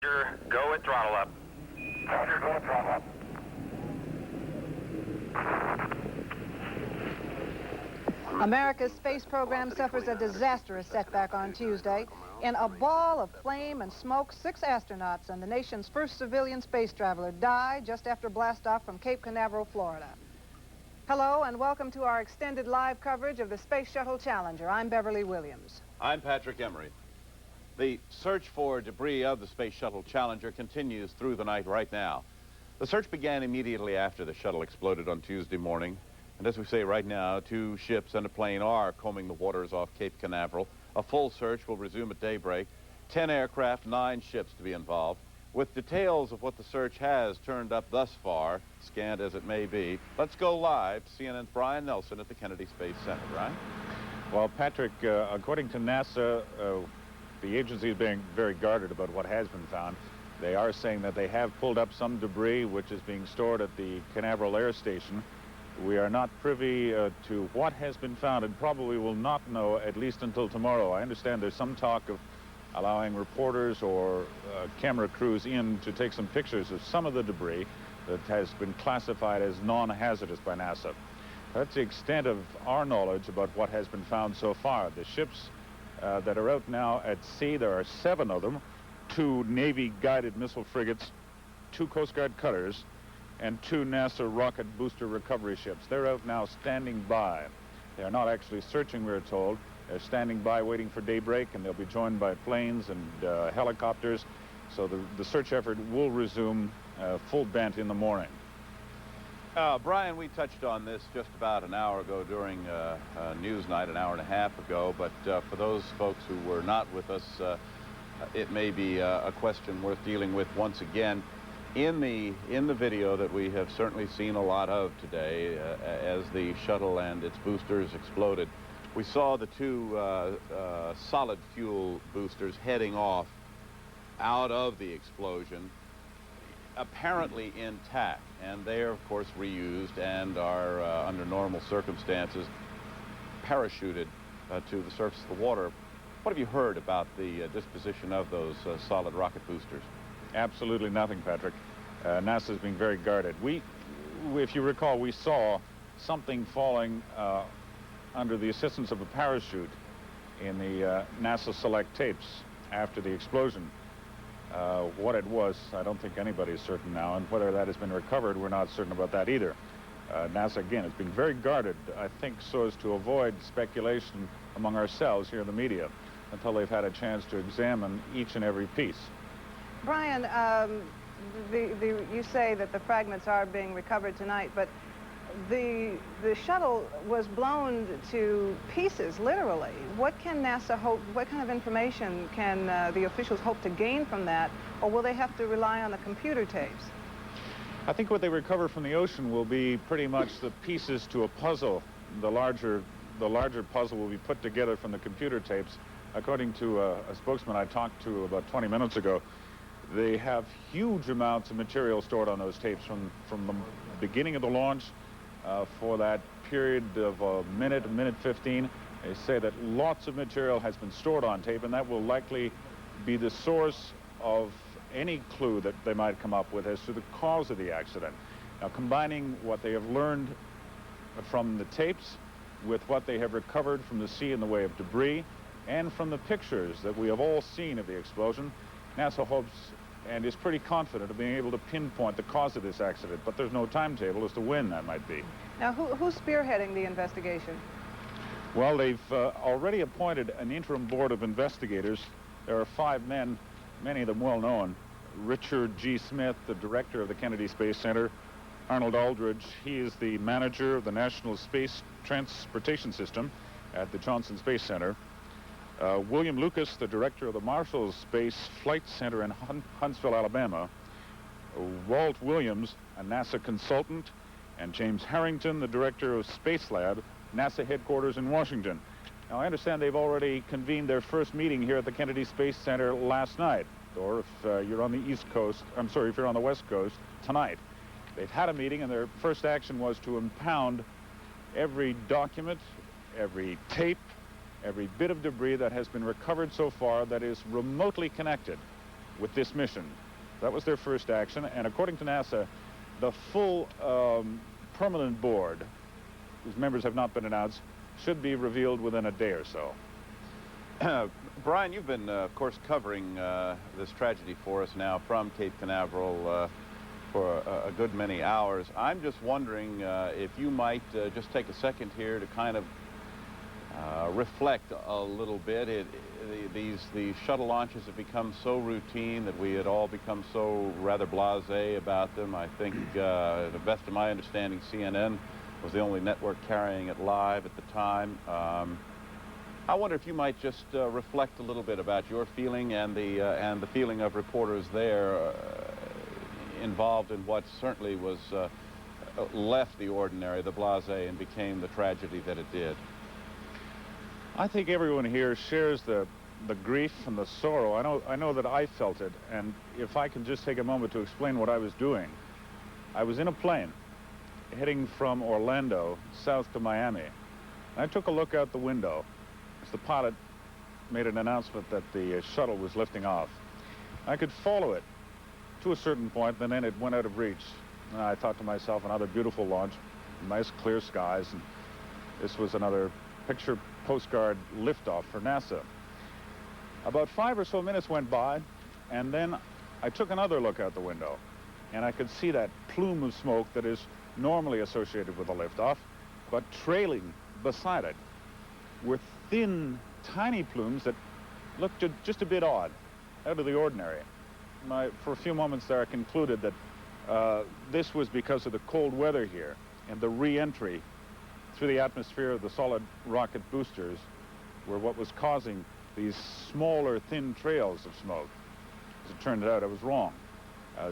Go at throttle up. Roger, go at throttle up. America's space program suffers a disastrous setback on Tuesday. In a ball of flame and smoke, 6 astronauts and the nation's first civilian space traveler died just after blastoff from Cape Canaveral, Florida. Hello and welcome to our extended live coverage of the Space Shuttle Challenger. I'm Beverly Williams. I'm Patrick Emery. The search for debris of the Space Shuttle Challenger continues through the night right now. The search began immediately after the shuttle exploded on Tuesday morning. And as we say right now, 2 ships and a plane are combing the waters off Cape Canaveral. A full search will resume at daybreak. 10 aircraft, 9 ships to be involved. With details of what the search has turned up thus far, scant as it may be, let's go live to CNN's Brian Nelson at the Kennedy Space Center. Brian? Well, Patrick, according to NASA, the agency is being very guarded about what has been found. They are saying that they have pulled up some debris which is being stored at the Canaveral Air Station. We are not privy to what has been found and probably will not know at least until tomorrow. I understand there's some talk of allowing reporters or camera crews in to take some pictures of some of the debris that has been classified as non-hazardous by NASA. That's the extent of our knowledge about what has been found so far. The ships that are out now at sea, there are 7 of them, 2 Navy-guided missile frigates, 2 Coast Guard cutters, and 2 NASA rocket booster recovery ships. They're out now standing by. They're not actually searching, we're told. They're standing by waiting for daybreak, and they'll be joined by planes and helicopters. So the search effort will resume full bent in the morning. Brian, we touched on this just about an hour ago during Newsnight, an hour and a half ago, but for those folks who were not with us, it may be a question worth dealing with once again. In the video that we have certainly seen a lot of today, as the shuttle and its boosters exploded, we saw the 2 solid fuel boosters heading off out of the explosion, apparently intact, and they are of course reused and are under normal circumstances parachuted to the surface of the water. What have you heard about the disposition of those solid rocket boosters? Absolutely nothing, Patrick. NASA's being very guarded. If you recall, we saw something falling under the assistance of a parachute in the NASA Select tapes after the explosion. What it was, I don't think anybody's certain now, and whether that has been recovered, we're not certain about that either. NASA, again, is being very guarded, I think, so as to avoid speculation among ourselves here in the media until they've had a chance to examine each and every piece. Brian, you say that the fragments are being recovered tonight, but the shuttle was blown to pieces, literally. What can NASA hope, what kind of information can the officials hope to gain from that, or will they have to rely on the computer tapes? I think what they recover from the ocean will be pretty much the pieces to a puzzle. The larger puzzle will be put together from the computer tapes. According to a spokesman I talked to about 20 minutes ago, they have huge amounts of material stored on those tapes from the beginning of the launch for that period of a minute 15. They say that lots of material has been stored on tape, and that will likely be the source of any clue that they might come up with as to the cause of the accident. Now, combining what they have learned from the tapes with what they have recovered from the sea in the way of debris and from the pictures that we have all seen of the explosion, NASA hopes and is pretty confident of being able to pinpoint the cause of this accident, but there's no timetable as to when that might be. Now, who's spearheading the investigation? Well, they've already appointed an interim board of investigators. There are 5 men, many of them well known. Richard G. Smith, the director of the Kennedy Space Center. Arnold Aldridge, he is the manager of the National Space Transportation System at the Johnson Space Center. William Lucas, the director of the Marshall Space Flight Center in Huntsville, Alabama. Walt Williams, a NASA consultant, and James Harrington, the director of Space Lab, NASA headquarters in Washington. Now, I understand they've already convened their first meeting here at the Kennedy Space Center last night, or if you're on the East Coast, if you're on the West Coast, tonight. They've had a meeting, and their first action was to impound every document, every tape, every bit of debris that has been recovered so far that is remotely connected with this mission. That was their first action, and according to NASA, the full permanent board, whose members have not been announced, should be revealed within a day or so. Brian, you've been, of course, covering this tragedy for us now from Cape Canaveral for a good many hours. I'm just wondering if you might just take a second here to kind of reflect a little bit. These shuttle launches have become so routine that we had all become so rather blasé about them. I think, to the best of my understanding, CNN was the only network carrying it live at the time. I wonder if you might just reflect a little bit about your feeling and the feeling of reporters there involved in what certainly was left the ordinary, the blasé, and became the tragedy that it did. I think everyone here shares the grief and the sorrow. I know that I felt it, and if I can just take a moment to explain what I was doing. I was in a plane heading from Orlando south to Miami. I took a look out the window as the pilot made an announcement that the shuttle was lifting off. I could follow it to a certain point, and then it went out of reach. And I thought to myself, another beautiful launch, nice clear skies, and this was another picture postcard liftoff for NASA. About 5 or so minutes went by, and then I took another look out the window, and I could see that plume of smoke that is normally associated with a liftoff, but trailing beside it were thin, tiny plumes that looked just a bit odd, out of the ordinary. For a few moments there, I concluded that this was because of the cold weather here and the re-entry through the atmosphere of the solid rocket boosters were what was causing these smaller, thin trails of smoke. As it turned out, I was wrong.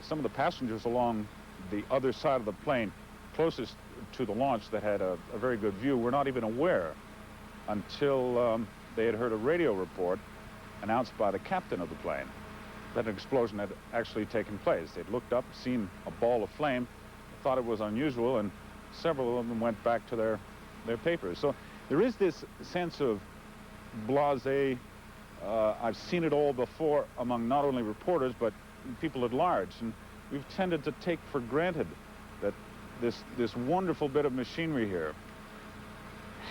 Some of the passengers along the other side of the plane closest to the launch that had a very good view were not even aware until they had heard a radio report announced by the captain of the plane that an explosion had actually taken place. They'd looked up, seen a ball of flame, thought it was unusual, and several of them went back to their papers. So there is this sense of blasé. I've seen it all before among not only reporters, but people at large. And we've tended to take for granted that this wonderful bit of machinery here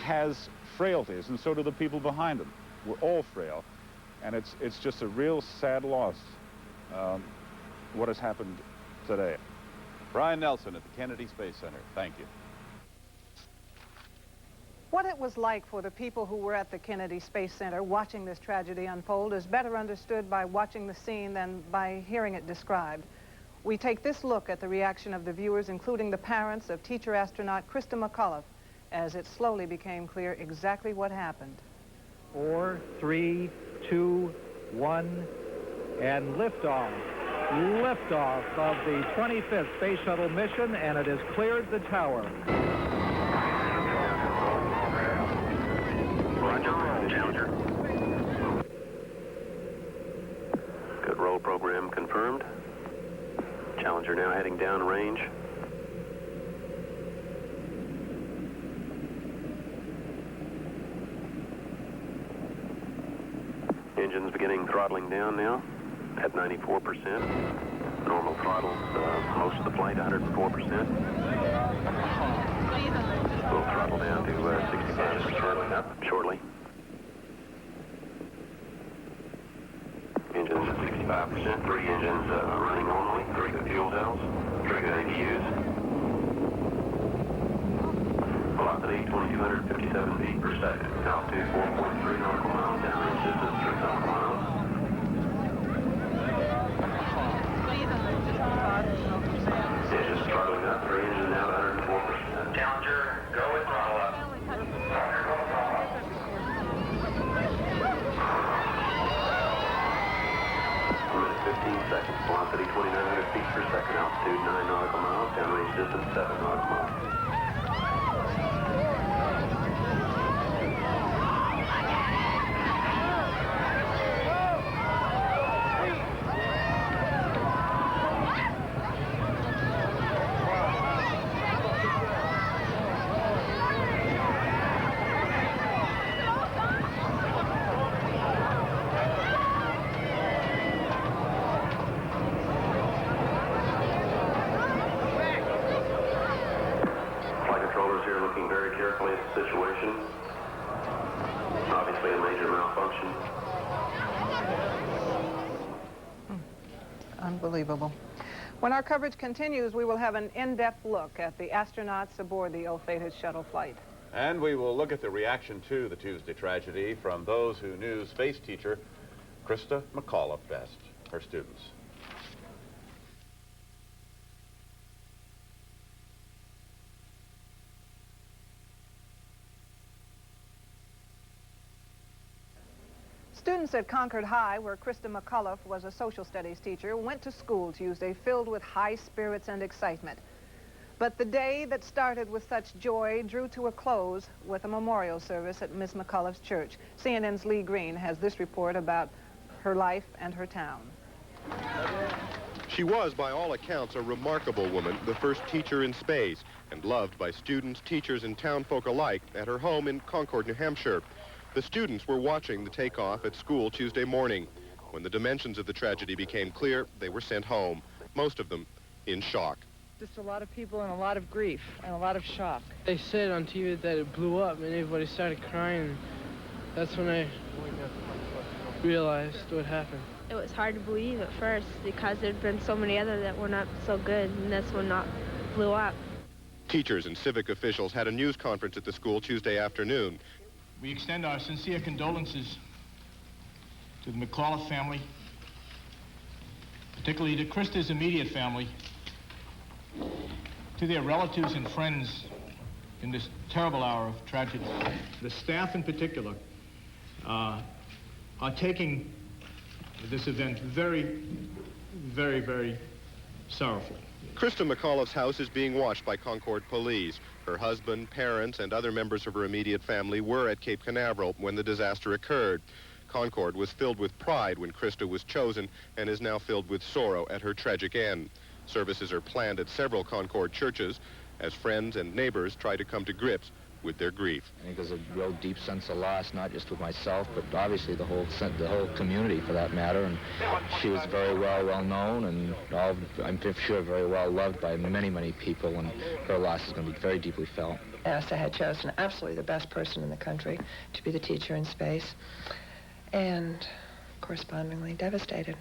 has frailties, and so do the people behind them. We're all frail. And it's just a real sad loss, what has happened today. Brian Nelson at the Kennedy Space Center. Thank you. What it was like for the people who were at the Kennedy Space Center watching this tragedy unfold is better understood by watching the scene than by hearing it described. We take this look at the reaction of the viewers, including the parents of teacher astronaut Christa McAuliffe, as it slowly became clear exactly what happened. 4, 3, 2, 1, and liftoff. Liftoff of the 25th Space Shuttle mission, and it has cleared the tower. Roger, Challenger. Good roll program confirmed. Challenger now heading down range. Engines beginning throttling down now at 94%. Normal throttles most of the flight, 104%. We'll throttle down to 65% up shortly. Engines at 65%. 3 engines running normally. 3 good fuel cells. 3 good APUs. Velocity 2,257 feet per second. Altitude 4.3 nautical miles. Downrange distance 3 nautical miles. Engines throttling up. 3 engines now at 104%. Challenger, go with throttle up. Minute 15 seconds. Velocity 2,900 feet per second. Altitude 9 nautical miles. Downrange distance 7 nautical miles. generator malfunction. Unbelievable. When our coverage continues, we will have an in-depth look at the astronauts aboard the ill-fated shuttle flight. And we will look at the reaction to the Tuesday tragedy from those who knew space teacher Christa McAuliffe best, her students. Students at Concord High, where Christa McAuliffe was a social studies teacher, went to school Tuesday filled with high spirits and excitement. But the day that started with such joy drew to a close with a memorial service at Miss McAuliffe's church. CNN's Lee Green has this report about her life and her town. She was, by all accounts, a remarkable woman, the first teacher in space, and loved by students, teachers, and townfolk alike at her home in Concord, New Hampshire. The students were watching the takeoff at school Tuesday morning. When the dimensions of the tragedy became clear, they were sent home, most of them in shock. Just a lot of people and a lot of grief and a lot of shock. They said on TV that it blew up and everybody started crying. That's when I realized what happened. It was hard to believe at first because there'd been so many other that were not so good, and this one not blew up. Teachers and civic officials had a news conference at the school Tuesday afternoon. We extend our sincere condolences to the McAuliffe family, particularly to Christa's immediate family, to their relatives and friends in this terrible hour of tragedy. The staff in particular are taking this event very, very, very sorrowfully. Christa McAuliffe's house is being watched by Concord police. Her husband, parents, and other members of her immediate family were at Cape Canaveral when the disaster occurred. Concord was filled with pride when Christa was chosen and is now filled with sorrow at her tragic end. Services are planned at several Concord churches as friends and neighbors try to come to grips with their grief. I think there's a real deep sense of loss, not just with myself, but obviously the whole community for that matter. And she was very well known and I'm sure very well loved by many, many people, and her loss is going to be very deeply felt. NASA had chosen absolutely the best person in the country to be the teacher in space, and correspondingly devastated.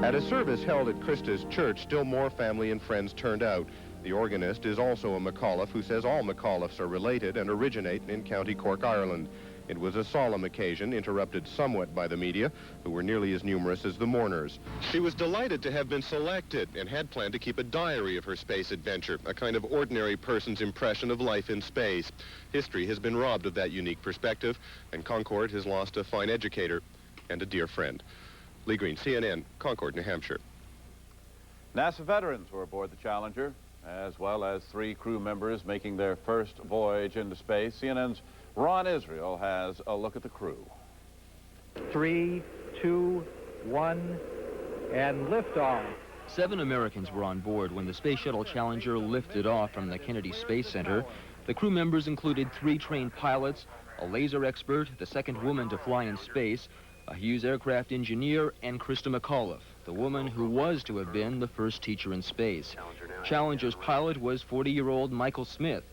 At a service held at Christa's church, still more family and friends turned out. The organist is also a McAuliffe who says all McAuliffes are related and originate in County Cork, Ireland. It was a solemn occasion, interrupted somewhat by the media, who were nearly as numerous as the mourners. She was delighted to have been selected and had planned to keep a diary of her space adventure, a kind of ordinary person's impression of life in space. History has been robbed of that unique perspective, and Concord has lost a fine educator and a dear friend. Lee Green, CNN, Concord, New Hampshire. NASA veterans were aboard the Challenger, as well as 3 crew members making their first voyage into space. CNN's Ron Israel has a look at the crew. 3, 2, 1, and liftoff. 7 Americans were on board when the Space Shuttle Challenger lifted off from the Kennedy Space Center. The crew members included 3 trained pilots, a laser expert, the second woman to fly in space, a Hughes aircraft engineer, and Christa McAuliffe, the woman who was to have been the first teacher in space. Challenger's pilot was 40-year-old Michael Smith.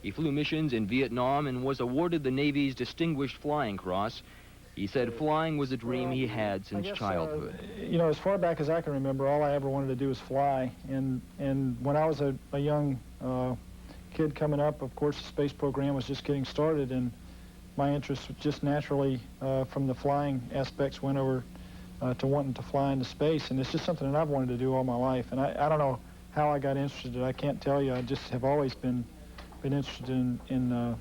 He flew missions in Vietnam and was awarded the Navy's Distinguished Flying Cross. He said flying was a dream he had since childhood. You know, as far back as I can remember, all I ever wanted to do was fly. And when I was a young kid coming up, of course, the space program was just getting started, and my interest just naturally from the flying aspects went over to wanting to fly into space. And it's just something that I've wanted to do all my life. And I don't know how I got interested. I can't tell you. I just have always been interested in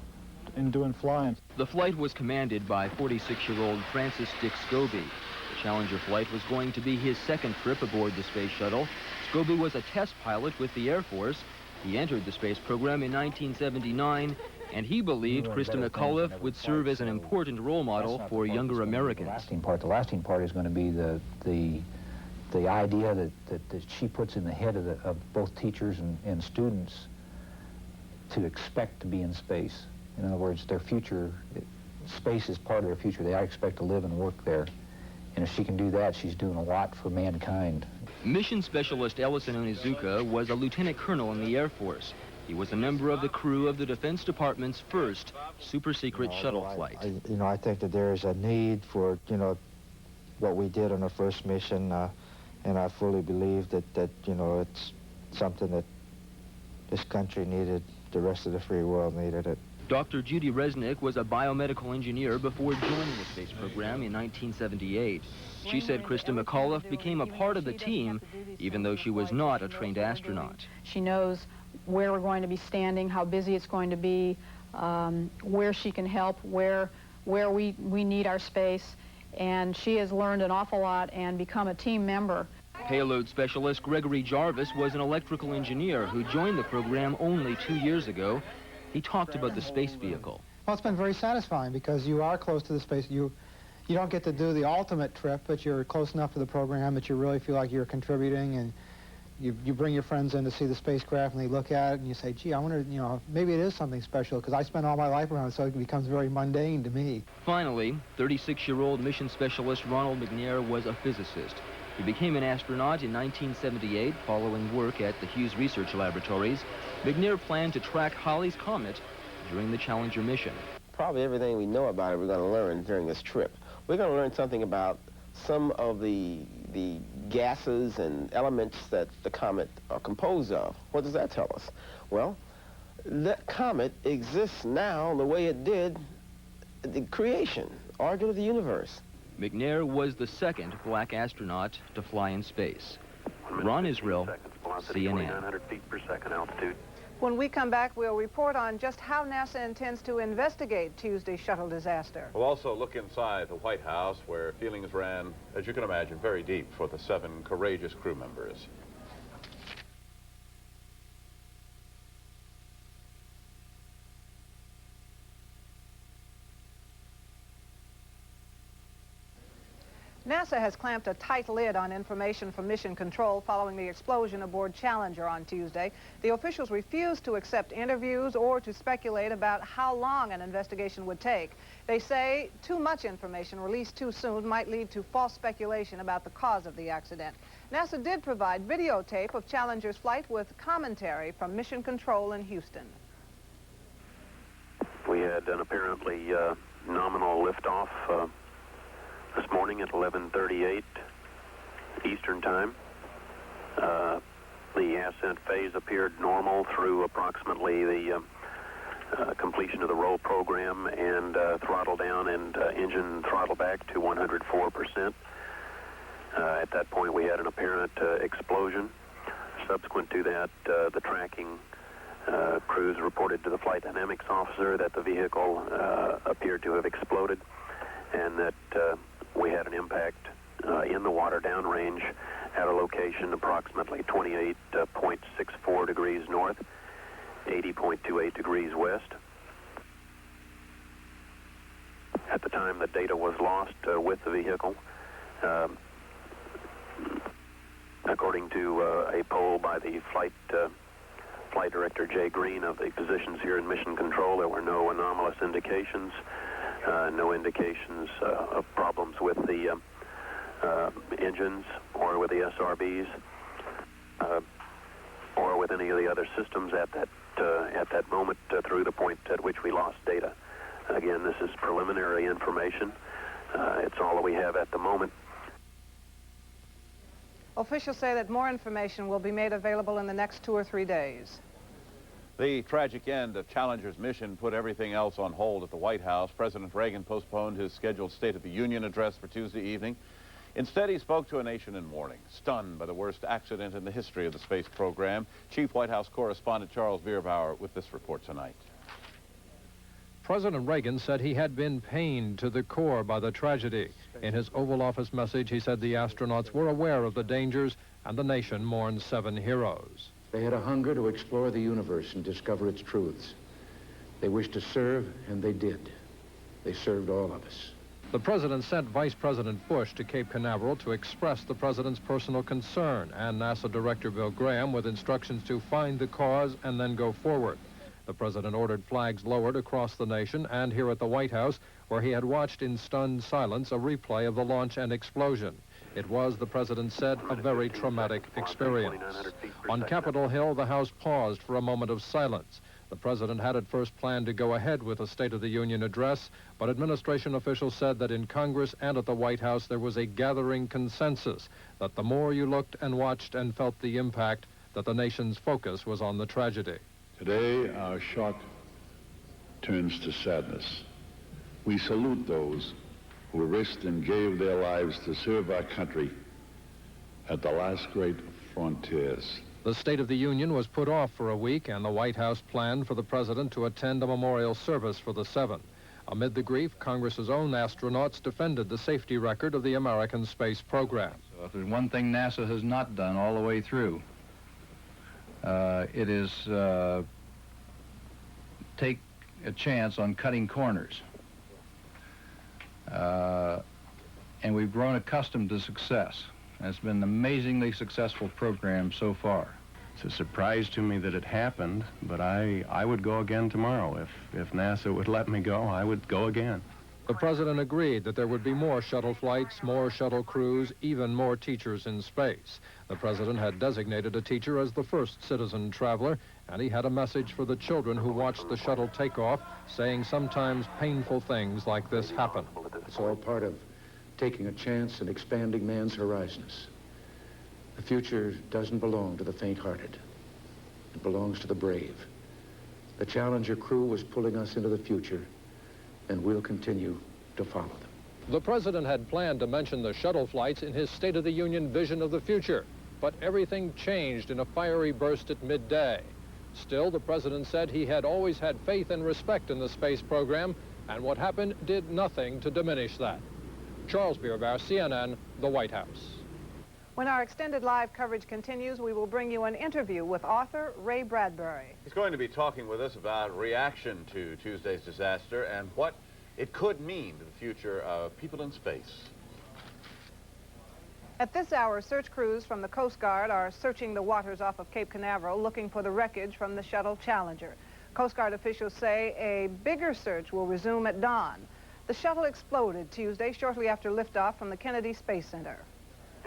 doing flying. The flight was commanded by 46-year-old Francis Dick Scobee. The Challenger flight was going to be his second trip aboard the space shuttle. Scobee was a test pilot with the Air Force. He entered the space program in 1979, and he believed Christa McAuliffe would serve as an important role model for younger Americans. The lasting part is going to be the idea that she puts in the head of both teachers and students to expect to be in space. In other words, their future, space is part of their future. They expect to live and work there. And if she can do that, she's doing a lot for mankind. Mission Specialist Ellison Onizuka was a lieutenant colonel in the Air Force. He was a member of the crew of the Defense Department's first super-secret shuttle flight. I think that there is a need for, what we did on the first mission, and I fully believe that it's something that this country needed, the rest of the free world needed it. Dr. Judy Resnik was a biomedical engineer before joining the space program in 1978. She said Christa McAuliffe became a part of the team, even though she was not a trained astronaut. She knows where we're going to be standing, how busy it's going to be, where she can help, where we need our space, and she has learned an awful lot and become a team member. Payload specialist Gregory Jarvis was an electrical engineer who joined the program only 2 years ago. He talked about the space vehicle. Well, it's been very satisfying because you are close to the space. You don't get to do the ultimate trip, but you're close enough to the program that you really feel like you're contributing, and you bring your friends in to see the spacecraft, and they look at it, and you say, gee, I wonder, maybe it is something special, because I spent all my life around it, so it becomes very mundane to me. Finally, 36-year-old mission specialist Ronald McNair was a physicist. He became an astronaut in 1978 following work at the Hughes Research Laboratories. McNair planned to track Halley's Comet during the Challenger mission. Probably everything we know about it we're going to learn during this trip. We're going to learn something about some of the gases and elements that the comet are composed of. What does that tell us? Well, that comet exists now the way it did at the creation, origin of the universe. McNair was the second black astronaut to fly in space. Ron Israel, CNN. 900 feet per second altitude. When we come back, we'll report on just how NASA intends to investigate Tuesday's shuttle disaster. We'll also look inside the White House, where feelings ran, as you can imagine, very deep for the 7 courageous crew members. NASA has clamped a tight lid on information from Mission Control following the explosion aboard Challenger on Tuesday. The officials refused to accept interviews or to speculate about how long an investigation would take. They say too much information released too soon might lead to false speculation about the cause of the accident. NASA did provide videotape of Challenger's flight with commentary from Mission Control in Houston. We had an apparently nominal liftoff this morning at 11:38 Eastern Time. The ascent phase appeared normal through approximately the completion of the roll program and throttle down and engine throttle back to 104%. At that point, we had an apparent explosion. Subsequent to that, the tracking crews reported to the flight dynamics officer that the vehicle appeared to have exploded and that we had an impact in the water downrange at a location approximately 28.64 degrees north, 80.28 degrees west. At the time the data was lost with the vehicle, according to a poll by the flight director Jay Green of the positions here in Mission Control, there were no anomalous indications. No indications of problems with the engines or with the SRBs or with any of the other systems at that moment through the point at which we lost data. Again, this is preliminary information. It's all that we have at the moment. Officials say that more information will be made available in the next 2 or 3 days. The tragic end of Challenger's mission put everything else on hold at the White House. President Reagan postponed his scheduled State of the Union address for Tuesday evening. Instead, he spoke to a nation in mourning, stunned by the worst accident in the history of the space program. Chief White House correspondent Charles Bierbauer with this report tonight. President Reagan said he had been pained to the core by the tragedy. In his Oval Office message, he said the astronauts were aware of the dangers and the nation mourned 7 heroes. They had a hunger to explore the universe and discover its truths. They wished to serve, and they did. They served all of us. The president sent Vice President Bush to Cape Canaveral to express the president's personal concern and NASA Director Bill Graham with instructions to find the cause and then go forward. The president ordered flags lowered across the nation and here at the White House, where he had watched in stunned silence a replay of the launch and explosion. It was, the president said, a very traumatic experience. On Capitol Hill, the House paused for a moment of silence. The president had at first planned to go ahead with a State of the Union address, but administration officials said that in Congress and at the White House there was a gathering consensus that the more you looked and watched and felt the impact, that the nation's focus was on the tragedy. Today, our shock turns to sadness. We salute those who risked and gave their lives to serve our country at the last great frontiers. The State of the Union was put off for a week, and the White House planned for the president to attend a memorial service for the 7. Amid the grief, Congress's own astronauts defended the safety record of the American space program. So if there's one thing NASA has not done all the way through, it is take a chance on cutting corners. And we've grown accustomed to success. And it's been an amazingly successful program so far. It's a surprise to me that it happened, but I would go again tomorrow. If NASA would let me go, I would go again. The president agreed that there would be more shuttle flights, more shuttle crews, even more teachers in space. The president had designated a teacher as the first citizen traveler, and he had a message for the children who watched the shuttle take off, saying sometimes painful things like this happen. It's all part of taking a chance and expanding man's horizons. The future doesn't belong to the faint-hearted. It belongs to the brave. The Challenger crew was pulling us into the future, and we'll continue to follow them. The president had planned to mention the shuttle flights in his State of the Union vision of the future, but everything changed in a fiery burst at midday. Still, the president said he had always had faith and respect in the space program, and what happened did nothing to diminish that. Charles Bierbaum, CNN, the White House. When our extended live coverage continues, we will bring you an interview with author Ray Bradbury. He's going to be talking with us about reaction to Tuesday's disaster and what it could mean to the future of people in space. At this hour, search crews from the Coast Guard are searching the waters off of Cape Canaveral, looking for the wreckage from the shuttle Challenger. Coast Guard officials say a bigger search will resume at dawn. The shuttle exploded Tuesday shortly after liftoff from the Kennedy Space Center.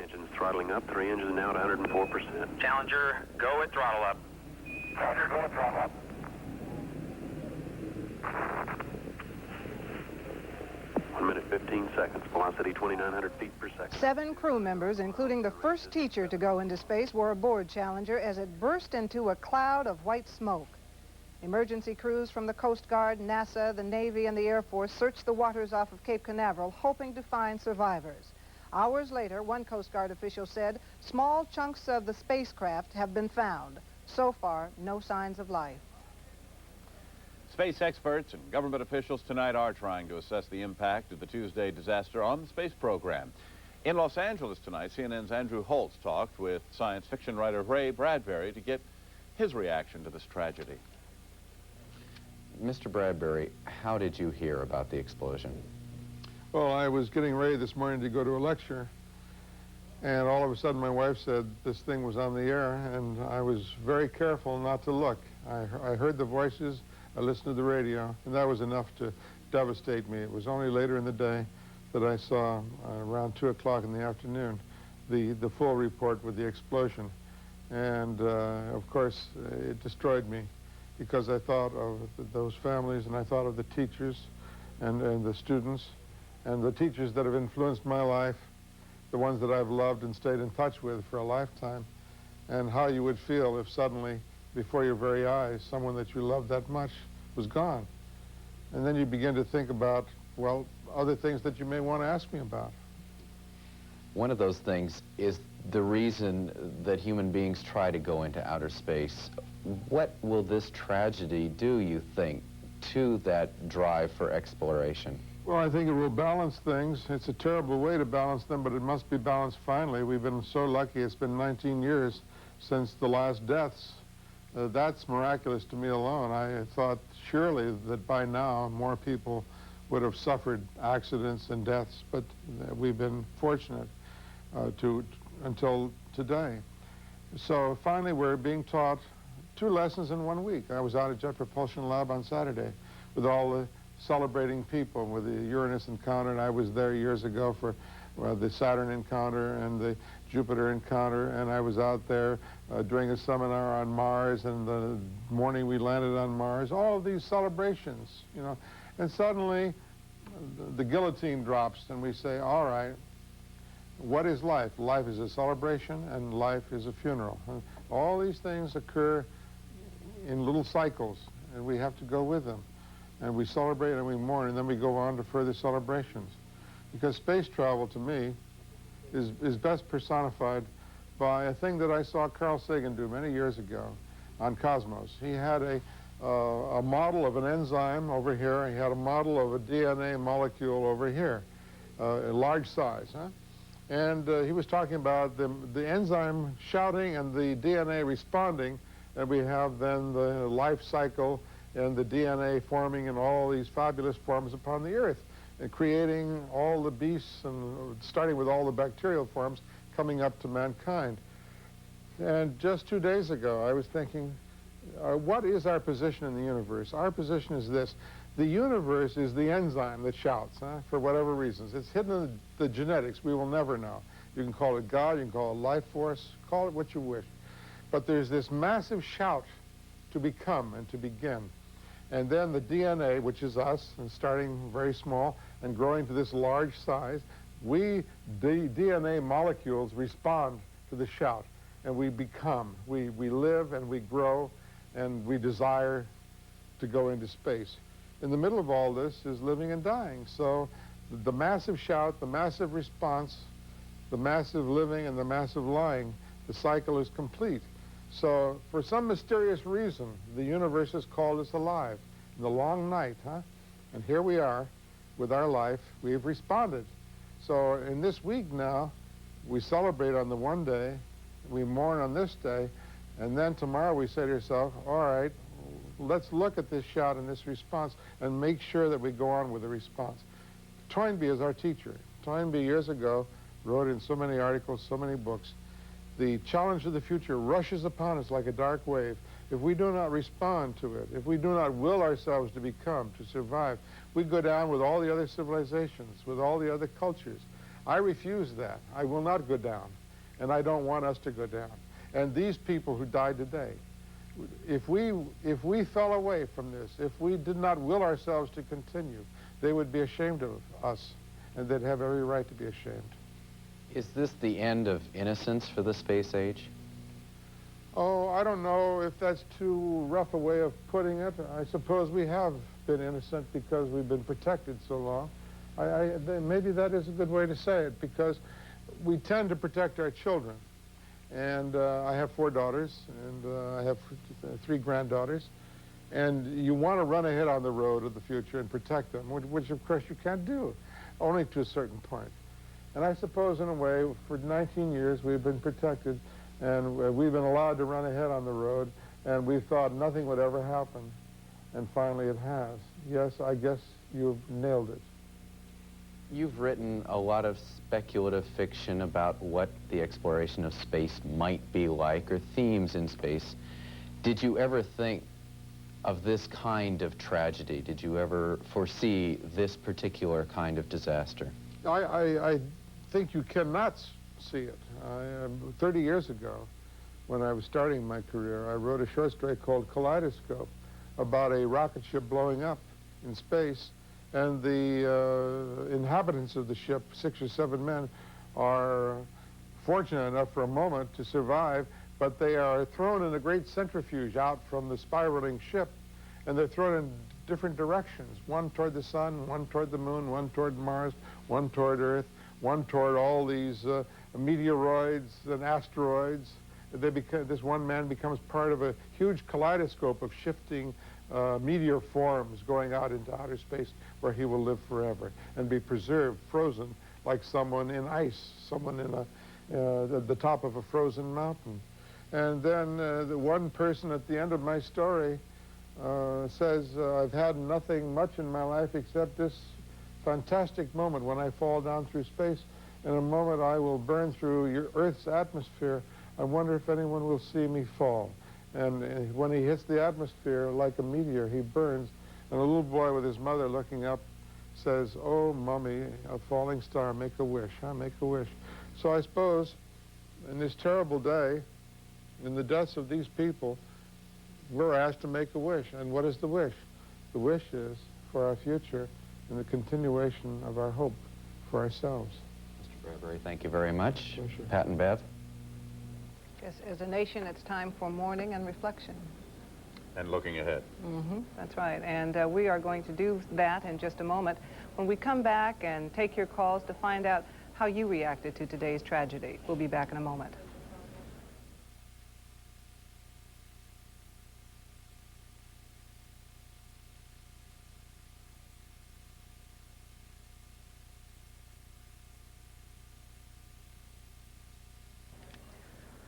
Engines throttling up, 3 engines now at 104%. Challenger, go at throttle up. Challenger, go at throttle up. 1 minute, 15 seconds. Velocity 2,900 feet per second. 7 crew members, including the first teacher to go into space, were aboard Challenger as it burst into a cloud of white smoke. Emergency crews from the Coast Guard, NASA, the Navy, and the Air Force searched the waters off of Cape Canaveral, hoping to find survivors. Hours later, one Coast Guard official said small chunks of the spacecraft have been found. So far, no signs of life. Space experts and government officials tonight are trying to assess the impact of the Tuesday disaster on the space program. In Los Angeles tonight, CNN's Andrew Holtz talked with science fiction writer Ray Bradbury to get his reaction to this tragedy. Mr. Bradbury, how did you hear about the explosion? Well, I was getting ready this morning to go to a lecture, and all of a sudden my wife said this thing was on the air, and I was very careful not to look. I heard the voices, I listened to the radio, and that was enough to devastate me. It was only later in the day that I saw, around 2 o'clock in the afternoon, the full report with the explosion. And, of course, it destroyed me, because I thought of those families, and I thought of the teachers and the students, and the teachers that have influenced my life, the ones that I've loved and stayed in touch with for a lifetime, and how you would feel if suddenly, before your very eyes, someone that you loved that much was gone. And then you begin to think about, well, other things that you may want to ask me about. One of those things is the reason that human beings try to go into outer space. What will this tragedy do, you think, to that drive for exploration? Well, I think it will balance things. It's a terrible way to balance them, but it must be balanced finally. We've been so lucky. It's been 19 years since the last deaths. That's miraculous to me alone. I thought surely that by now more people would have suffered accidents and deaths, but we've been fortunate until today. So finally we're being taught 2 lessons in 1 week. I was out at Jet Propulsion Lab on Saturday with all the celebrating people with the Uranus encounter, and I was there years ago for the Saturn encounter and the Jupiter encounter, and I was out there doing a seminar on Mars, and the morning we landed on Mars, all of these celebrations, you know, and suddenly the guillotine drops and we say, all right, what is life? Life is a celebration and life is a funeral. All these things occur in little cycles, and we have to go with them. And we celebrate and we mourn, and then we go on to further celebrations. Because space travel, to me, is best personified by a thing that I saw Carl Sagan do many years ago on Cosmos. He had a model of an enzyme over here. He had a model of a DNA molecule over here, a large size, huh? And he was talking about the enzyme shouting and the DNA responding, and we have then the life cycle and the DNA forming in all these fabulous forms upon the Earth, and creating all the beasts, and starting with all the bacterial forms coming up to mankind. And just 2 days ago, I was thinking, what is our position in the universe? Our position is this. The universe is the enzyme that shouts, for whatever reasons. It's hidden in the genetics. We will never know. You can call it God, you can call it life force, call it what you wish. But there's this massive shout to become and to begin. And then the DNA, which is us, and starting very small and growing to this large size, the DNA molecules respond to the shout, and we become. We live and we grow, and we desire to go into space. In the middle of all this is living and dying. So the massive shout, the massive response, the massive living and the massive lying, the cycle is complete. So for some mysterious reason, the universe has called us alive. In the long night, And here we are with our life. We have responded. So in this week now, we celebrate on the one day, we mourn on this day, and then tomorrow we say to ourselves, all right, let's look at this shout and this response and make sure that we go on with the response. Toynbee is our teacher. Toynbee years ago wrote in so many articles, so many books, the challenge of the future rushes upon us like a dark wave. If we do not respond to it, if we do not will ourselves to become, to survive, we go down with all the other civilizations, with all the other cultures. I refuse that. I will not go down, and I don't want us to go down. And these people who died today, if we fell away from this, if we did not will ourselves to continue, they would be ashamed of us, and they'd have every right to be ashamed. Is this the end of innocence for the space age? Oh, I don't know if that's too rough a way of putting it. I suppose we have been innocent because we've been protected so long. Maybe that is a good way to say it, because we tend to protect our children. And I have 4 daughters, and I have 3 granddaughters. And you want to run ahead on the road of the future and protect them, which of course you can't do, only to a certain point. And I suppose in a way, for 19 years we've been protected, and we've been allowed to run ahead on the road, and we thought nothing would ever happen. And finally it has. Yes, I guess you've nailed it. You've written a lot of speculative fiction about what the exploration of space might be like, or themes in space. Did you ever think of this kind of tragedy? Did you ever foresee this particular kind of disaster? I think you cannot see it. 30 years ago, when I was starting my career, I wrote a short story called Kaleidoscope about a rocket ship blowing up in space, and the inhabitants of the ship, 6 or 7 men, are fortunate enough for a moment to survive, but they are thrown in a great centrifuge out from the spiraling ship, and they're thrown in different directions, one toward the sun, one toward the moon, one toward Mars, one toward Earth, one toward all these meteoroids and asteroids. This one man becomes part of a huge kaleidoscope of shifting meteor forms going out into outer space, where he will live forever and be preserved, frozen, like someone in ice, someone in the top of a frozen mountain. And then the one person at the end of my story says, I've had nothing much in my life except this fantastic moment when I fall down through space. In a moment I will burn through your Earth's atmosphere. I wonder if anyone will see me fall. And when he hits the atmosphere like a meteor, he burns. And a little boy with his mother looking up says, oh, Mummy, a falling star, make a wish, huh? Make a wish. So I suppose in this terrible day, in the deaths of these people, we're asked to make a wish. And what is the wish? The wish is for our future and the continuation of our hope for ourselves. Mr. Bradbury, thank you very much. Pleasure. Pat and Bev? Yes, as a nation, it's time for mourning and reflection. And looking ahead. That's right. And we are going to do that in just a moment when we come back and take your calls to find out how you reacted to today's tragedy. We'll be back in a moment.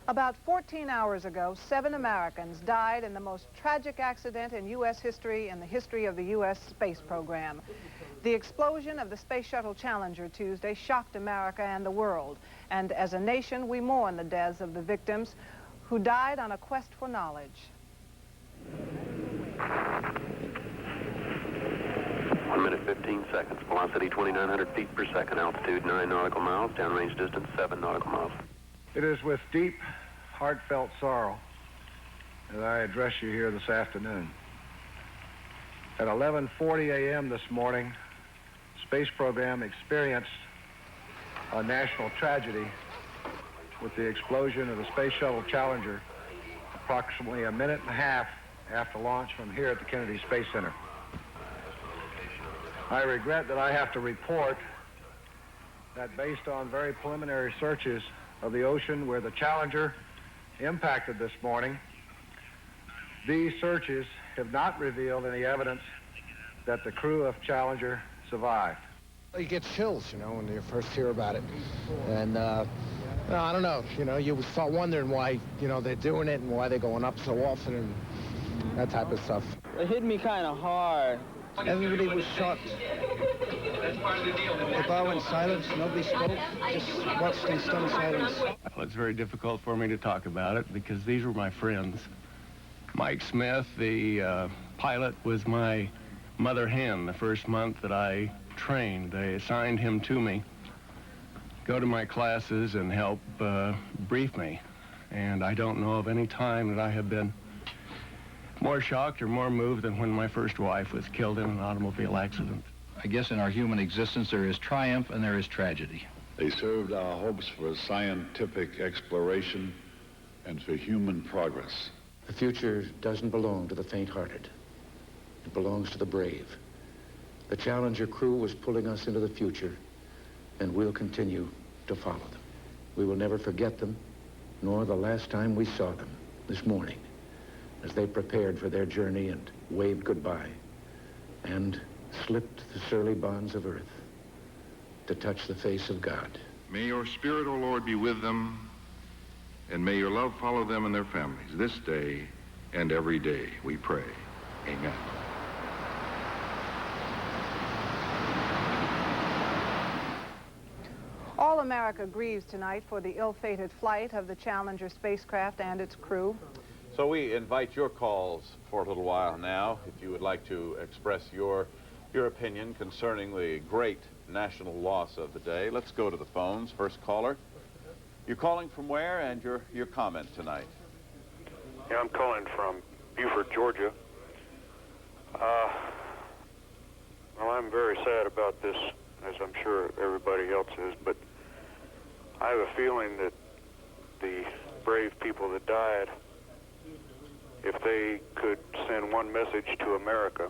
About 14 hours ago, 7 Americans died in the most tragic accident in U.S. history and the history of the U.S. space program. The explosion of the Space Shuttle Challenger Tuesday shocked America and the world. And as a nation, we mourn the deaths of the victims who died on a quest for knowledge. 1 minute, 15 seconds. Velocity 2,900 feet per second. Altitude 9 nautical miles. Downrange distance 7 nautical miles. It is with deep, heartfelt sorrow that I address you here this afternoon. At 11:40 a.m. this morning, the space program experienced a national tragedy with the explosion of the Space Shuttle Challenger approximately a minute and a half after launch from here at the Kennedy Space Center. I regret that I have to report that based on very preliminary searches of the ocean where the Challenger impacted this morning, these searches have not revealed any evidence that the crew of Challenger survived. You get chills, you know, when you first hear about it. And, I don't know, you start wondering why, they're doing it and why they're going up so often and that type of stuff. It hit me kind of hard. Everybody was shocked. They all went silent, nobody spoke, just watched in stunned silence. Well, it's very difficult for me to talk about it because these were my friends. Mike Smith, the pilot, was my mother hen the first month that I trained. They assigned him to me, go to my classes and help brief me. And I don't know of any time that I have been more shocked or more moved than when my first wife was killed in an automobile accident. I guess in our human existence there is triumph and there is tragedy. They served our hopes for scientific exploration and for human progress. The future doesn't belong to the faint-hearted. It belongs to the brave. The Challenger crew was pulling us into the future, and we'll continue to follow them. We will never forget them, nor the last time we saw them this morning, as they prepared for their journey and waved goodbye and slipped the surly bonds of earth to touch the face of God. May your spirit, O Lord, be with them, and may your love follow them and their families this day and every day, we pray. Amen. All America grieves tonight for the ill-fated flight of the Challenger spacecraft and its crew. So we invite your calls for a little while now, if you would like to express your opinion concerning the great national loss of the day. Let's go to the phones. First caller. You're calling from where, and your comment tonight? Yeah, I'm calling from Beaufort, Georgia. Well, I'm very sad about this, as I'm sure everybody else is, but I have a feeling that the brave people that died, if they could send one message to America,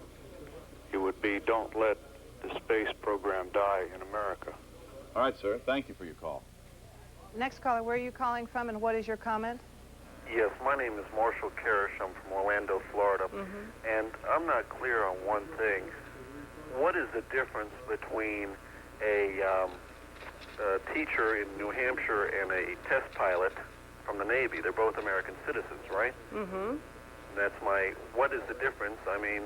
it would be, don't let the space program die in America. All right, sir. Thank you for your call. Next caller, where are you calling from and what is your comment? Yes, my name is Marshall Karish. I'm from Orlando, Florida. And I'm not clear on one thing. What is the difference between a teacher in New Hampshire and a test pilot from the Navy? They're both American citizens, right? Mm-hmm. That's my, what is the difference? I mean,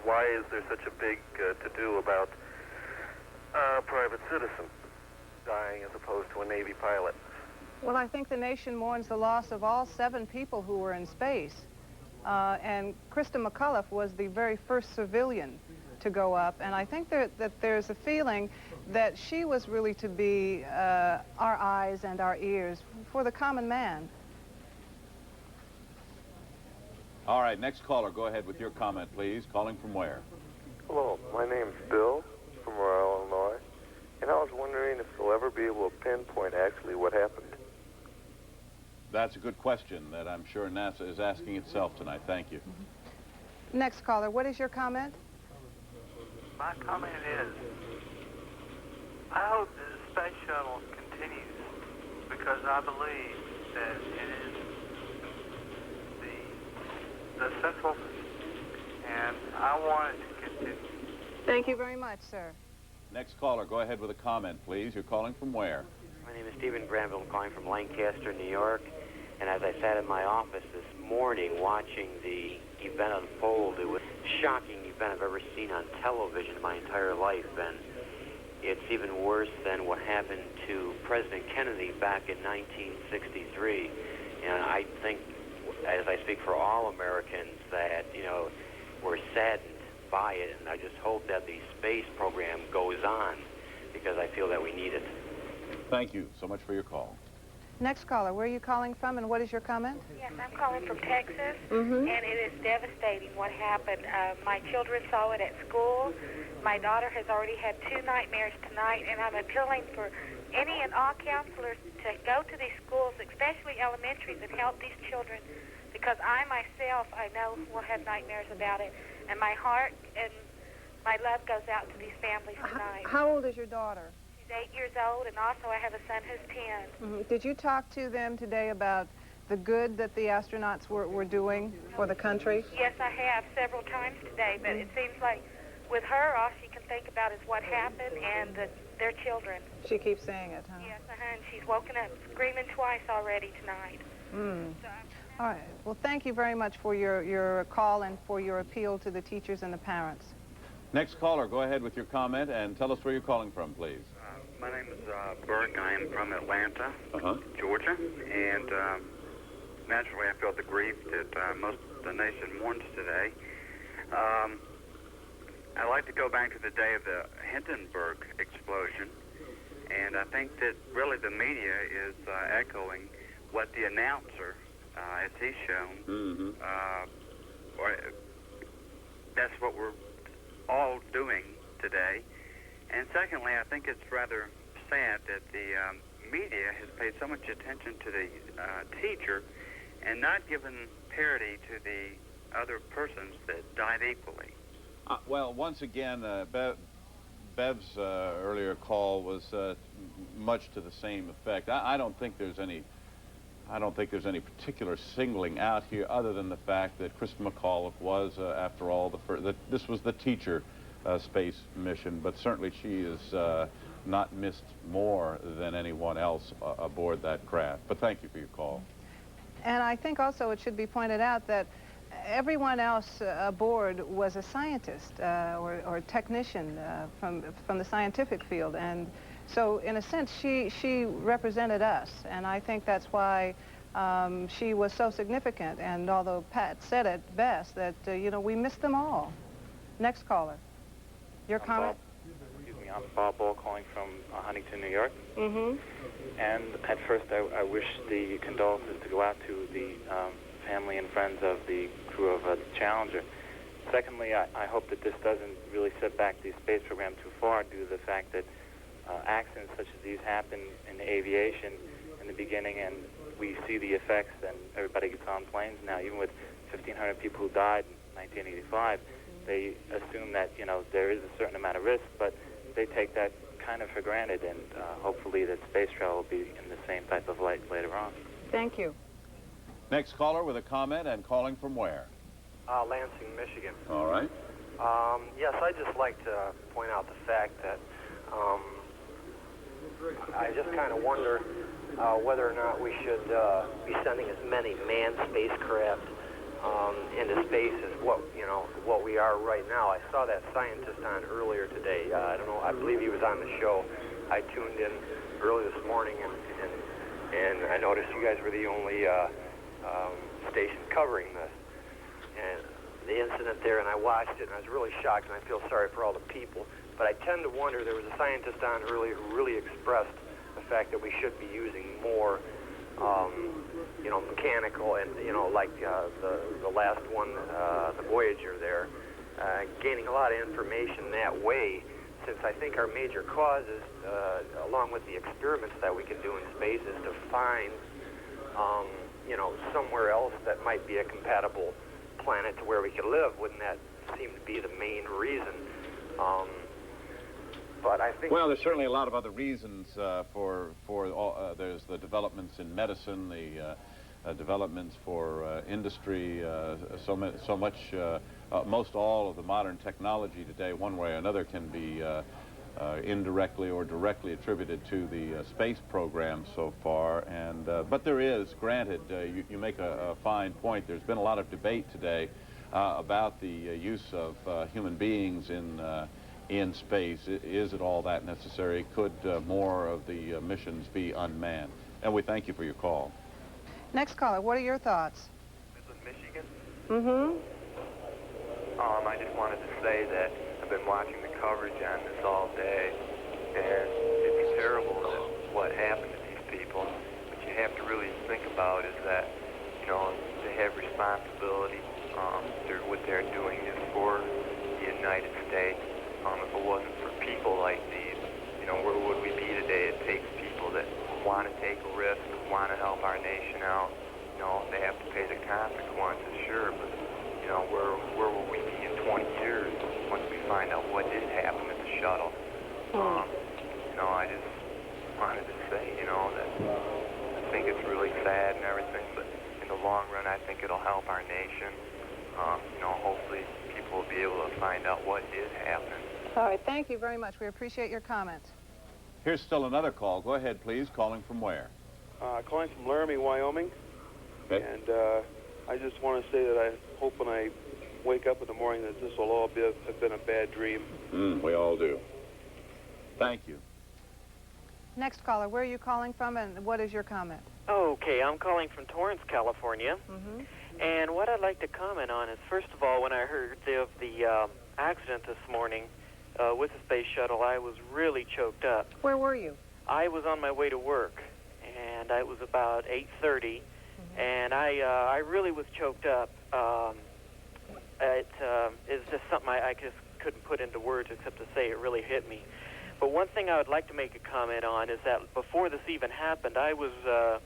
why is there such a big to-do about a private citizen dying as opposed to a Navy pilot? Well, I think the nation mourns the loss of all 7 people who were in space. And Christa McAuliffe was the very first civilian to go up, and I think that there's a feeling that she was really to be our eyes and our ears for the common man. All right, next caller, go ahead with your comment, please. Calling from where? Hello, my name's Bill from Aurora, Illinois, and I was wondering if they'll ever be able to pinpoint actually what happened. That's a good question that I'm sure NASA is asking itself tonight. Thank you. Next caller, what is your comment? My comment is, I hope that the space shuttle continues, because I believe that it is the central, and I want it to continue. Thank you very much, sir. Next caller, go ahead with a comment, please. You're calling from where? My name is Stephen Granville. I'm calling from Lancaster, New York. And as I sat in my office this morning watching the event unfold, it was a shocking event I've ever seen on television in my entire life. And it's even worse than what happened to President Kennedy back in 1963. And I think, as I speak for all Americans, that, you know, we're saddened by it. And I just hope that the space program goes on, because I feel that we need it. Thank you so much for your call. Next caller, where are you calling from, and what is your comment? Yes, I'm calling from Texas, Mm-hmm. and it is devastating what happened. My children saw it at school. My daughter has already had 2 nightmares tonight, and I'm appealing for any and all counselors to go to these schools, especially elementaries, and help these children, because I myself, I know, will have nightmares about it, and my heart and my love goes out to these families tonight. How old is your daughter? 8 years old, and also I have a son who's 10. Mm-hmm. Did you talk to them today about the good that the astronauts were doing for the country? Yes, I have several times today, but it seems like with her, all she can think about is what happened and their children. She keeps saying it, huh? Yes, and she's woken up screaming twice already tonight. Mm. All right. Well, thank you very much for your call and for your appeal to the teachers and the parents. Next caller, go ahead with your comment and tell us where you're calling from, please. My name is Burke. I am from Atlanta, Georgia, and naturally I felt the grief that most of the nation mourns today. I'd like to go back to the day of the Hindenburg explosion, and I think that really the media is echoing what the announcer, as he's shown, that's what we're all doing today. And secondly, I think it's rather sad that the media has paid so much attention to the teacher and not given parity to the other persons that died equally. Well, once again, Bev's earlier call was much to the same effect. I don't think there's any particular singling out here, other than the fact that Christa McAuliffe was, after all, this was the teacher space mission, but certainly she is not missed more than anyone else aboard that craft. But thank you for your call. And I think also it should be pointed out that everyone else aboard was a scientist or technician from the scientific field, and so in a sense she represented us, and I think that's why she was so significant. And although Pat said it best, that you know, we missed them all. Next caller. Your comment? I'm Bob Ball, calling from Huntington, New York. Mm-hmm. And at first, I wish the condolences to go out to the family and friends of the crew of Challenger. Secondly, I hope that this doesn't really set back the space program too far, due to the fact that accidents such as these happen in aviation in the beginning, and we see the effects, and everybody gets on planes now. Even with 1,500 people who died in 1985, they assume that, you know, there is a certain amount of risk, but they take that kind of for granted, and hopefully that space travel will be in the same type of light later on. Thank you. Next caller with a comment, and calling from where? Lansing, Michigan. All right. Yes, I'd just like to point out the fact that I just kind of wonder whether or not we should be sending as many manned spacecraft into space as what we are right now. I saw that scientist on earlier today. I don't know. I believe he was on the show. I tuned in early this morning, and I noticed you guys were the only station covering this. And the incident there, and I watched it, and I was really shocked, and I feel sorry for all the people. But I tend to wonder, there was a scientist on earlier who really expressed the fact that we should be using more, you know, mechanical, and, you know, like the last one, the Voyager there, gaining a lot of information that way, since I think our major cause is, along with the experiments that we can do in space, is to find, you know, somewhere else that might be a compatible planet to where we could live. Wouldn't that seem to be the main reason? But I think... Well, there's certainly a lot of other reasons for all, there's the developments in medicine, the developments for industry, most all of the modern technology today, one way or another, can be indirectly or directly attributed to the space program so far. And but there is, granted, you make a fine point. There's been a lot of debate today about the use of human beings in space. Is it all that necessary? Could more of the missions be unmanned? And we thank you for your call. Next caller, what are your thoughts? This is Michigan. Mm-hmm. I just wanted to say that I've been watching the coverage on this all day, and it's terrible that what happened to these people. What you have to really think about is that, you know, they have responsibility. What they're doing is for the United States. If it wasn't for people like these, you know, where would we be today? It takes people that want to take a risk, want to help our nation out. You know, they have to pay the consequences, sure, but, you know, where will we be in 20 years once we find out what did happen at the shuttle? You know, I just wanted to say, you know, that I think it's really sad and everything, but in the long run, I think it'll help our nation. You know, hopefully people will be able to find out what is happening. All right, thank you very much. We appreciate your comments. Here's still another call. Go ahead, please. Calling from where? Calling from Laramie, Wyoming. Okay. And I just want to say that I hope when I wake up in the morning that this will all have been a bad dream. We all do. Thank you. Next caller, where are you calling from, and what is your comment? Okay, I'm calling from Torrance, California. Mm-hmm. And what I'd like to comment on is, first of all, when I heard of the accident this morning with the space shuttle, I was really choked up. Where were you? I was on my way to work, and it was about 8:30, and I really was choked up. It's just something I just couldn't put into words except to say it really hit me. But one thing I would like to make a comment on is that before this even happened, I was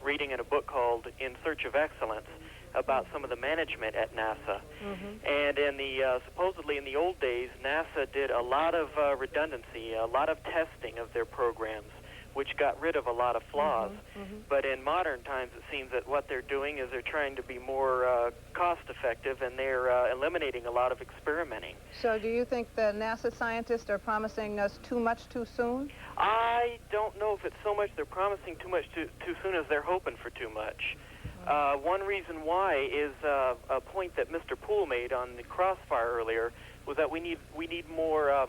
reading in a book called In Search of Excellence about some of the management at NASA. And in the supposedly in the old days, NASA did a lot of redundancy, a lot of testing of their programs, which got rid of a lot of flaws. But in modern times, it seems that what they're doing is they're trying to be more cost-effective, and they're eliminating a lot of experimenting. So do you think the NASA scientists are promising us too much too soon? I don't know if it's so much they're promising too much too soon as they're hoping for too much. One reason why is a point that Mr. Poole made on the Crossfire earlier, was that we need more.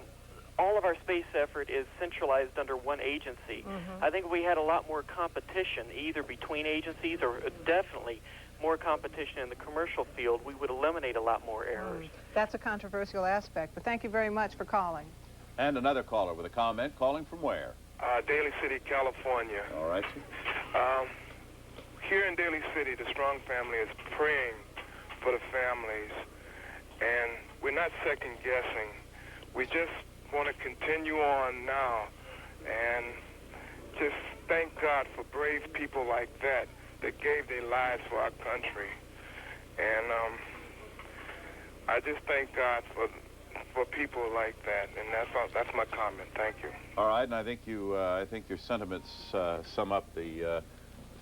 All of our space effort is centralized under one agency. I think if we had a lot more competition, either between agencies or definitely more competition in the commercial field, we would eliminate a lot more errors. That's a controversial aspect, but thank you very much for calling. And another caller with a comment, calling from where? Daly City, California. All right. Here in Daly City, the Strong family is praying for the families, and we're not second-guessing. We just want to continue on now and just thank God for brave people like that gave their lives for our country. And I just thank God for people like that, and that's my comment. Thank you. All right, and I think I think your sentiments sum up the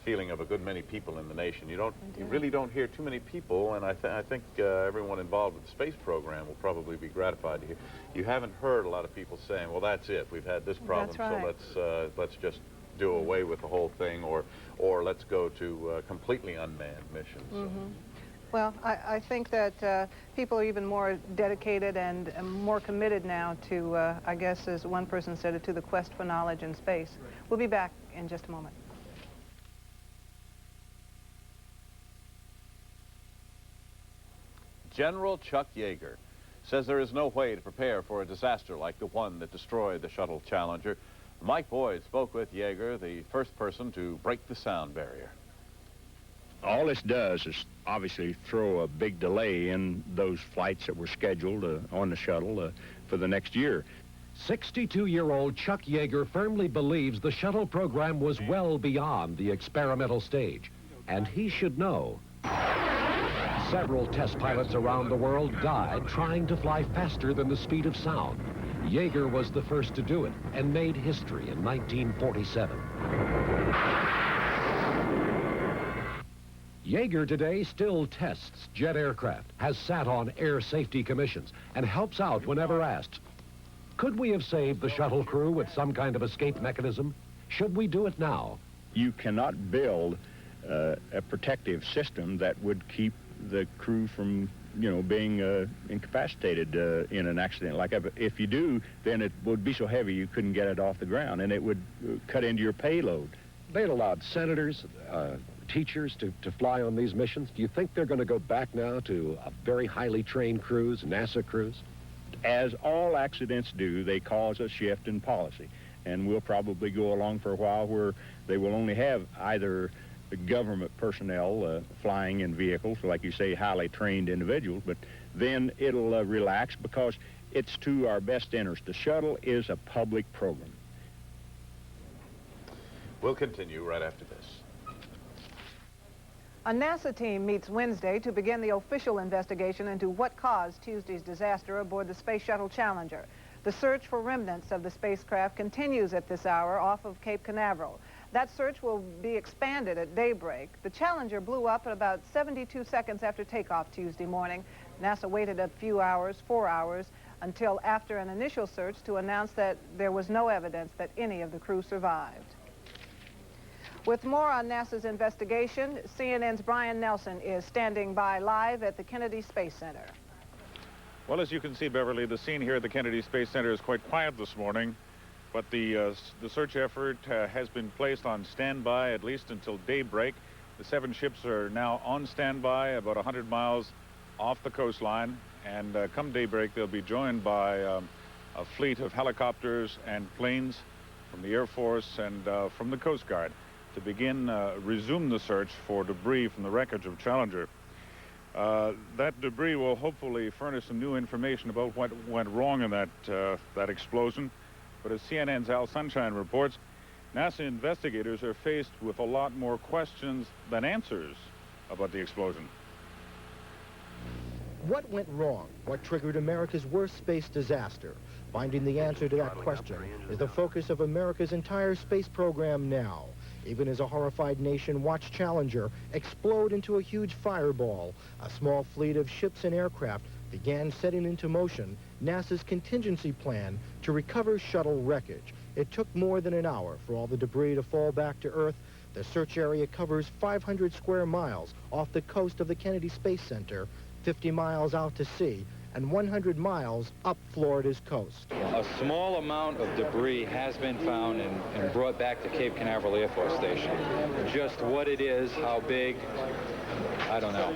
feeling of a good many people in the nation. You really don't hear too many people, and I think everyone involved with the space program will probably be gratified to hear. You haven't heard a lot of people saying, "Well, that's it. We've had this problem, so let's just do away with the whole thing, or let's go to completely unmanned missions." Well, I think that people are even more dedicated and more committed now to, I guess, as one person said it, to the quest for knowledge in space. We'll be back in just a moment. General Chuck Yeager says there is no way to prepare for a disaster like the one that destroyed the shuttle Challenger. Mike Boyd spoke with Yeager, the first person to break the sound barrier. All this does is obviously throw a big delay in those flights that were scheduled on the shuttle for the next year. 62-year-old Chuck Yeager firmly believes the shuttle program was well beyond the experimental stage, and he should know. Several test pilots around the world died trying to fly faster than the speed of sound. Yeager was the first to do it and made history in 1947. Yeager today still tests jet aircraft, has sat on air safety commissions, and helps out whenever asked. Could we have saved the shuttle crew with some kind of escape mechanism? Should we do it now? You cannot build a protective system that would keep the crew from, being incapacitated in an accident like that. But if you do, then it would be so heavy you couldn't get it off the ground, and it would cut into your payload. They had allowed senators, teachers to fly on these missions. Do you think they're going to go back now to a very highly trained crews, NASA crews? As all accidents do, they cause a shift in policy. And we'll probably go along for a while where they will only have either government personnel flying in vehicles, like you say, highly trained individuals, but then it'll relax because it's to our best interest. The shuttle is a public program. We'll continue right after this. A NASA team meets Wednesday to begin the official investigation into what caused Tuesday's disaster aboard the Space Shuttle Challenger. The search for remnants of the spacecraft continues at this hour off of Cape Canaveral. That search will be expanded at daybreak. The Challenger blew up at about 72 seconds after takeoff Tuesday morning. NASA waited a few hours, 4 hours, until after an initial search to announce that there was no evidence that any of the crew survived. With more on NASA's investigation, CNN's Brian Nelson is standing by live at the Kennedy Space Center. Well, as you can see, Beverly, the scene here at the Kennedy Space Center is quite quiet this morning, but the search effort has been placed on standby at least until daybreak. The 7 ships are now on standby about 100 miles off the coastline, and come daybreak they'll be joined by a fleet of helicopters and planes from the Air Force and from the Coast Guard to begin resume the search for debris from the wreckage of Challenger. That debris will hopefully furnish some new information about what went wrong in that explosion. But as CNN's Al Sunshine reports, NASA investigators are faced with a lot more questions than answers about the explosion. What went wrong? What triggered America's worst space disaster? Finding the answer to that question is the focus of America's entire space program now. Even as a horrified nation watched Challenger explode into a huge fireball, a small fleet of ships and aircraft began setting into motion NASA's contingency plan to recover shuttle wreckage. It took more than an hour for all the debris to fall back to Earth. The search area covers 500 square miles off the coast of the Kennedy Space Center, 50 miles out to sea, and 100 miles up Florida's coast. A small amount of debris has been found and brought back to Cape Canaveral Air Force Station. Just what it is, how big, I don't know.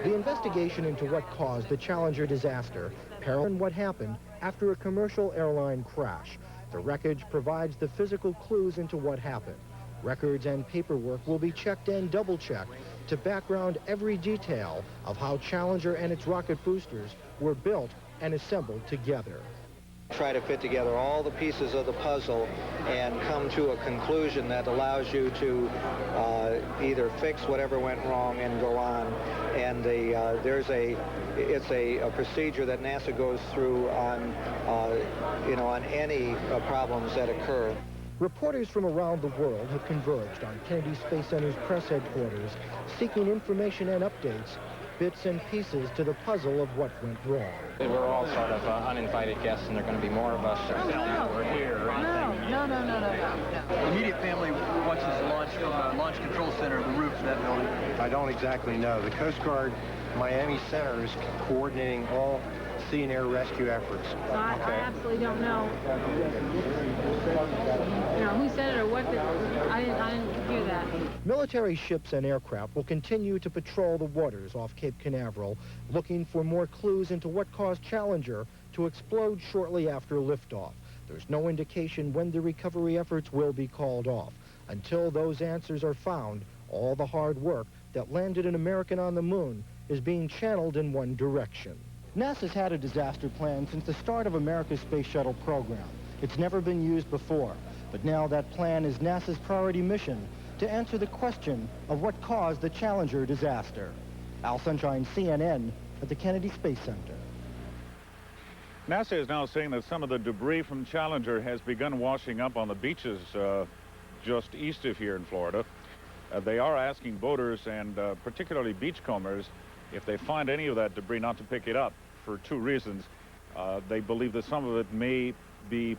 The investigation into what caused the Challenger disaster parallels what happened after a commercial airline crash. The wreckage provides the physical clues into what happened. Records and paperwork will be checked and double-checked to background every detail of how Challenger and its rocket boosters were built and assembled together. Try to fit together all the pieces of the puzzle and come to a conclusion that allows you to either fix whatever went wrong and go on. And it's a procedure that NASA goes through on on any problems that occur. Reporters from around the world have converged on Kennedy Space Center's press headquarters, seeking information and updates, bits and pieces to the puzzle of what went wrong. We're all sort of uninvited guests, and there are going to be more of us. We're here. No. The immediate family watches the launch control center, the roof of that building. I don't exactly know. The Coast Guard Miami Center is coordinating all sea and air rescue efforts? So I absolutely don't know. You know, who said it or what, I didn't hear that. Military ships and aircraft will continue to patrol the waters off Cape Canaveral, looking for more clues into what caused Challenger to explode shortly after liftoff. There's no indication when the recovery efforts will be called off. Until those answers are found, all the hard work that landed an American on the moon is being channeled in one direction. NASA's had a disaster plan since the start of America's space shuttle program. It's never been used before, but now that plan is NASA's priority mission to answer the question of what caused the Challenger disaster. Al Sunshine, CNN, at the Kennedy Space Center. NASA is now saying that some of the debris from Challenger has begun washing up on the beaches just east of here in Florida. They are asking boaters and particularly beachcombers if they find any of that debris not to pick it up for two reasons. They believe that some of it may be